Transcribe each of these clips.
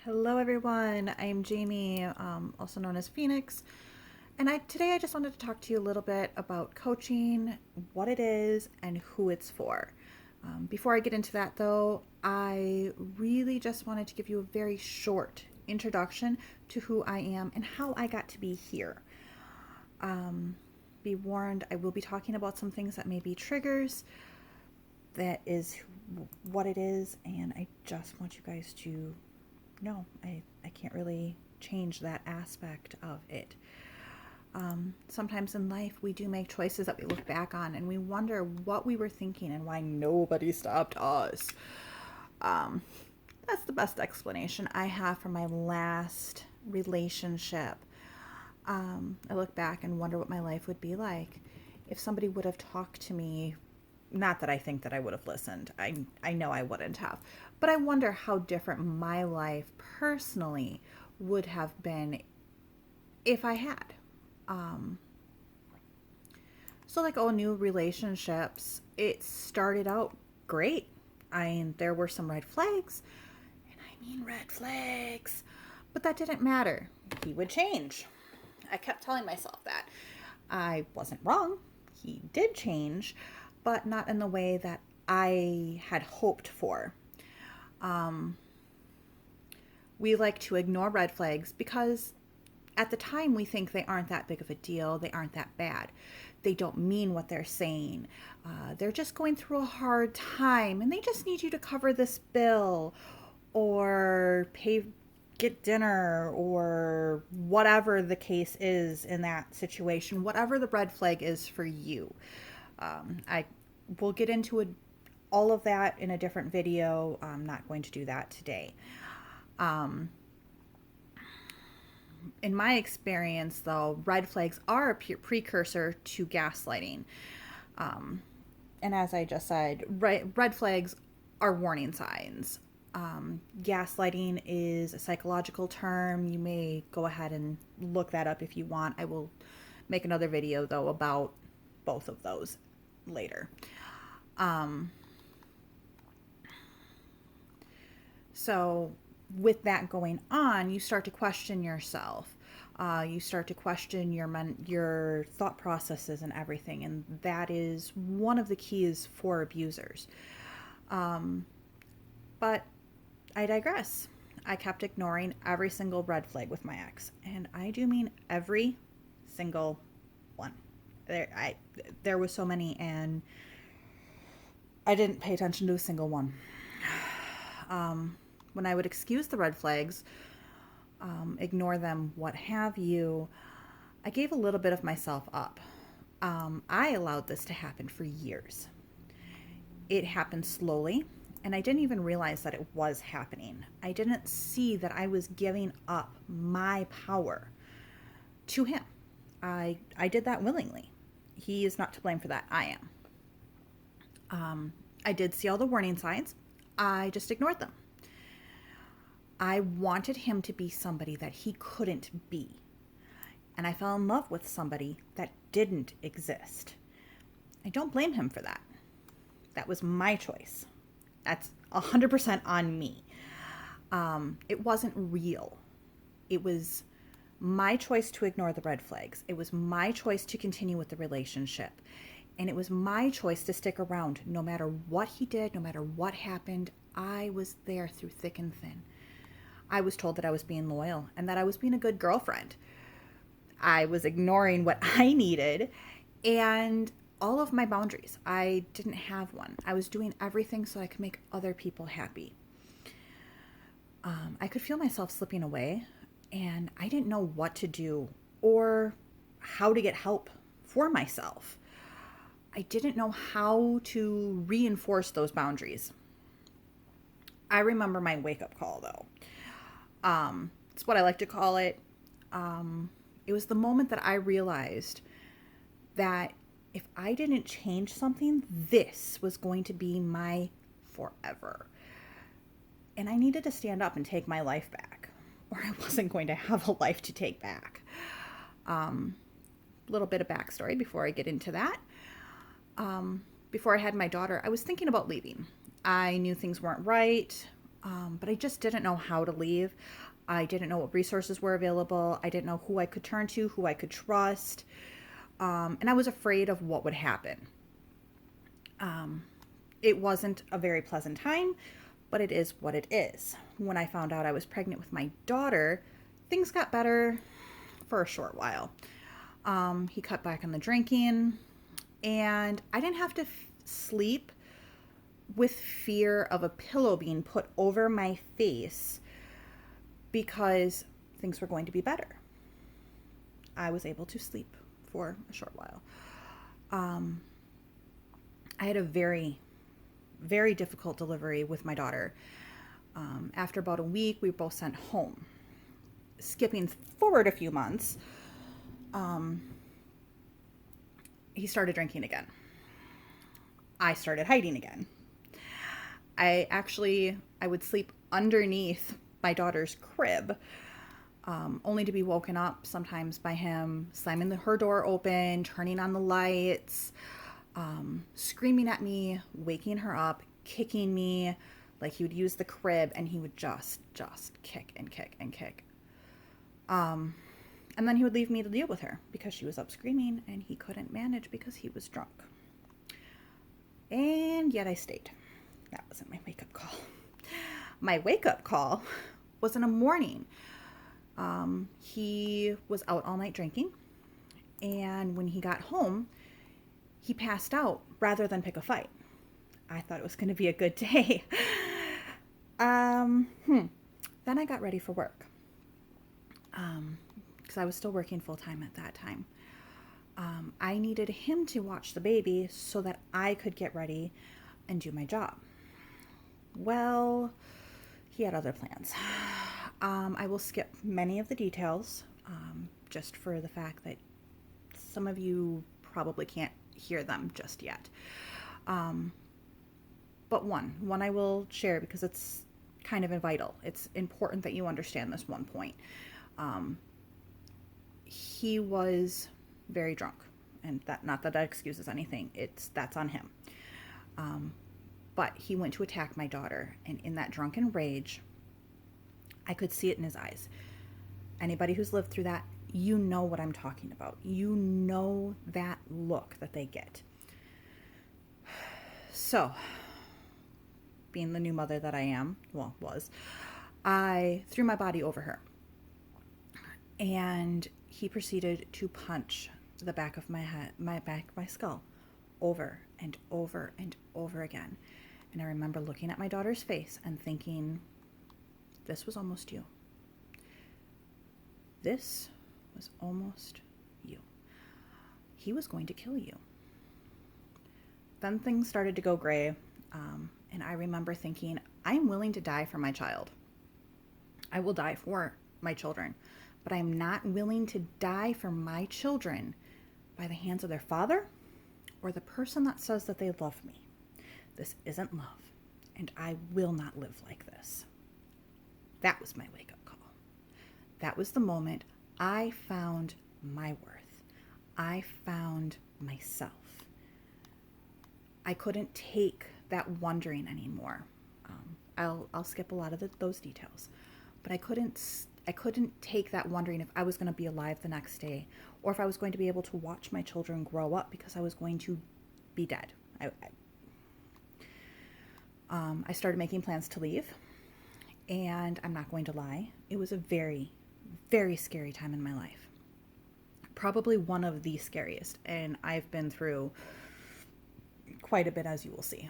Hello everyone, I'm Jamie, also known as Phoenix, and today I just wanted to talk to you a little bit about coaching, what it is, and who it's for. Before I get into that though, I really just wanted to give you a very short introduction to who I am and how I got to be here. Be warned, I will be talking about some things that may be triggers. That is what it is, and I just want you guys to know I can't really change that aspect of it. Sometimes in life we do make choices that we look back on and we wonder what we were thinking and why nobody stopped us. That's the best explanation I have for my last relationship. I look back and wonder what my life would be like if somebody would have talked to me. Not that I think that I would have listened. I know I wouldn't have. But I wonder how different my life personally would have been if I had. Um, so, like all new relationships, it started out great. There were some red flags, and I mean red flags, but that didn't matter. He would change. I kept telling myself that. I wasn't wrong. He did change, but not in the way that I had hoped for. Um, we like to ignore red flags because at the time we think they aren't that big of a deal, they aren't that bad. They don't mean what they're saying. They're just going through a hard time and they just need you to cover this bill or get dinner or whatever the case is in that situation, whatever the red flag is for you. I will get into all of that in a different video. I'm not going to do that today. Um, in my experience, though, red flags are a precursor to gaslighting. Um, and as I just said, red flags are warning signs. Gaslighting is a psychological term. You may go ahead and look that up if you want. I will make another video, though, about both of those later. Um, so with that going on, you start to question yourself. You start to question your thought processes and everything, and that is one of the keys for abusers. But I digress. I kept ignoring every single red flag with my ex, and I do mean every single one. There was so many, and I didn't pay attention to a single one. When I would excuse the red flags, ignore them, what have you, I gave a little bit of myself up. I allowed this to happen for years. It happened slowly, and I didn't even realize that it was happening. I didn't see that I was giving up my power to him. I did that willingly. He is not to blame for that. I am. I did see all the warning signs. I just ignored them. I wanted him to be somebody that he couldn't be. And I fell in love with somebody that didn't exist. I don't blame him for that. That was my choice. That's 100% on me. It wasn't real. It was my choice to ignore the red flags. It was my choice to continue with the relationship. And it was my choice to stick around no matter what he did, no matter what happened. I was there through thick and thin. I was told that I was being loyal and that I was being a good girlfriend. I was ignoring what I needed and all of my boundaries. I didn't have one. I was doing everything so I could make other people happy. I could feel myself slipping away, and I didn't know what to do or how to get help for myself. I didn't know how to reinforce those boundaries. I remember my wake-up call, though. It's what I like to call it. It was the moment that I realized that if I didn't change something, this was going to be my forever. And I needed to stand up and take my life back, or I wasn't going to have a life to take back. A little bit of backstory before I get into that. Before I had my daughter, I was thinking about leaving. I knew things weren't right. but I just didn't know how to leave. I didn't know what resources were available. I didn't know who I could turn to, who I could trust. And I was afraid of what would happen. It wasn't a very pleasant time, but it is what it is. When I found out I was pregnant with my daughter, things got better for a short while. He cut back on the drinking, and I didn't have to sleep with fear of a pillow being put over my face because things were going to be better. I was able to sleep for a short while. I had a very, very difficult delivery with my daughter. After about a week, we were both sent home. Skipping forward a few months, he started drinking again. I started hiding again. I would sleep underneath my daughter's crib, only to be woken up sometimes by him slamming her door open, turning on the lights, screaming at me, waking her up, kicking me. Like, he would use the crib and he would just kick and kick and kick. And then he would leave me to deal with her because she was up screaming and he couldn't manage because he was drunk. And yet I stayed. That wasn't my wake-up call. My wake-up call was in the morning. He was out all night drinking, and when he got home, he passed out rather than pick a fight. I thought it was going to be a good day. Then I got ready for work, because I was still working full-time at that time. I needed him to watch the baby so that I could get ready and do my job. Well, he had other plans. I will skip many of the details, just for the fact that some of you probably can't hear them just yet. But one I will share because it's kind of vital. It's important that you understand this one point. He was very drunk, and not that excuses anything. That's on him. But he went to attack my daughter, and in that drunken rage, I could see it in his eyes. Anybody who's lived through that, you know what I'm talking about. You know that look that they get. So, being the new mother that I was, I threw my body over her. And he proceeded to punch the back of my skull, over and over and over again. And I remember looking at my daughter's face and thinking, this was almost you. This was almost you. He was going to kill you. Then things started to go gray, and I remember thinking, I'm willing to die for my child. I will die for my children, but I'm not willing to die for my children by the hands of their father or the person that says that they love me. This isn't love, and I will not live like this. That was my wake-up call. That was the moment I found my worth. I found myself. I couldn't take that wondering anymore. I'll skip a lot of those details, but I couldn't take that wondering if I was going to be alive the next day, or if I was going to be able to watch my children grow up, because I was going to be dead. I started making plans to leave, and I'm not going to lie, it was a very, very scary time in my life. Probably one of the scariest, and I've been through quite a bit, as you will see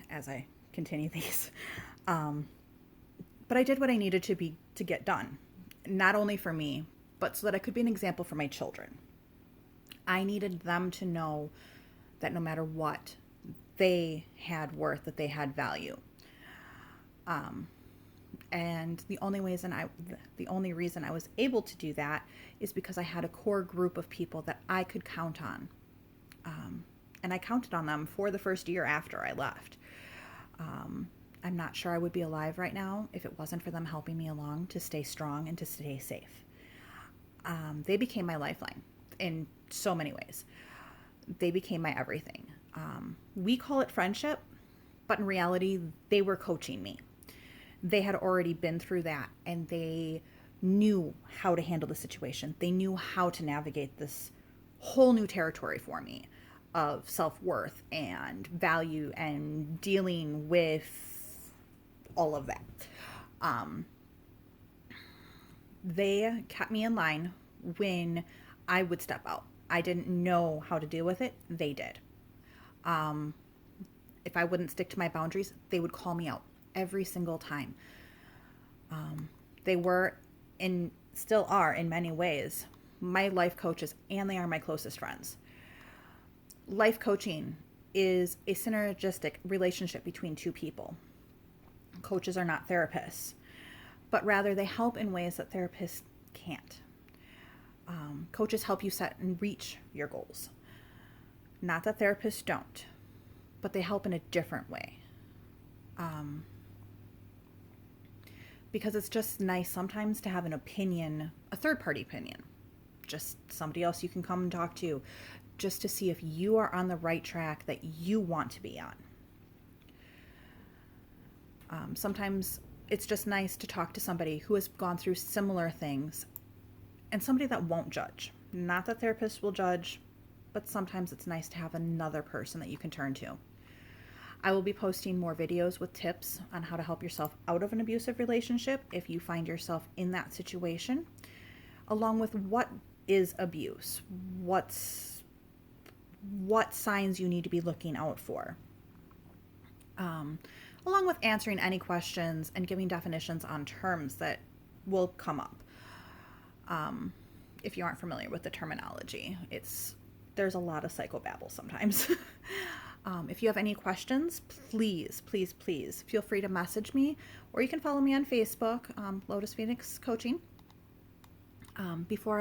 as I continue these. But I did what I needed to get done, not only for me, but so that I could be an example for my children. I needed them to know that no matter what, they had worth, that they had value. And the only reason I was able to do that is because I had a core group of people that I could count on. And I counted on them for the first year after I left. I'm not sure I would be alive right now if it wasn't for them helping me along to stay strong and to stay safe. They became my lifeline in so many ways. They became my everything. We call it friendship, but in reality, they were coaching me. They had already been through that, and they knew how to handle the situation. They knew how to navigate this whole new territory for me of self-worth and value and dealing with all of that. Um, they kept me in line when I would step out. I didn't know how to deal with it. They did. Um, if I wouldn't stick to my boundaries, they would call me out every single time. They were, and still are in many ways, my life coaches, and they are my closest friends. Life coaching is a synergistic relationship between two people. Coaches are not therapists, but rather they help in ways that therapists can't. Coaches help you set and reach your goals. Not that therapists don't, but they help in a different way. Because it's just nice sometimes to have an opinion, a third-party opinion, just somebody else you can come and talk to, just to see if you are on the right track that you want to be on. Sometimes it's just nice to talk to somebody who has gone through similar things, and somebody that won't judge. Not that therapists will judge, but sometimes it's nice to have another person that you can turn to. I will be posting more videos with tips on how to help yourself out of an abusive relationship if you find yourself in that situation, along with what is abuse, what signs you need to be looking out for, along with answering any questions and giving definitions on terms that will come up. If you aren't familiar with the terminology, there's a lot of psychobabble sometimes. If you have any questions, please feel free to message me, or you can follow me on Facebook, Lotus Phoenix Coaching. Before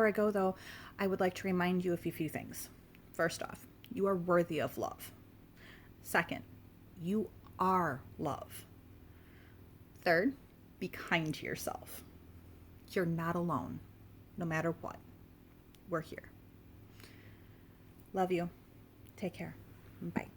I go though, I would like to remind you of a few things. First off, you are worthy of love. Second, you are love. Third, be kind to yourself. You're not alone, no matter what. We're here. Love you. Take care. Bye.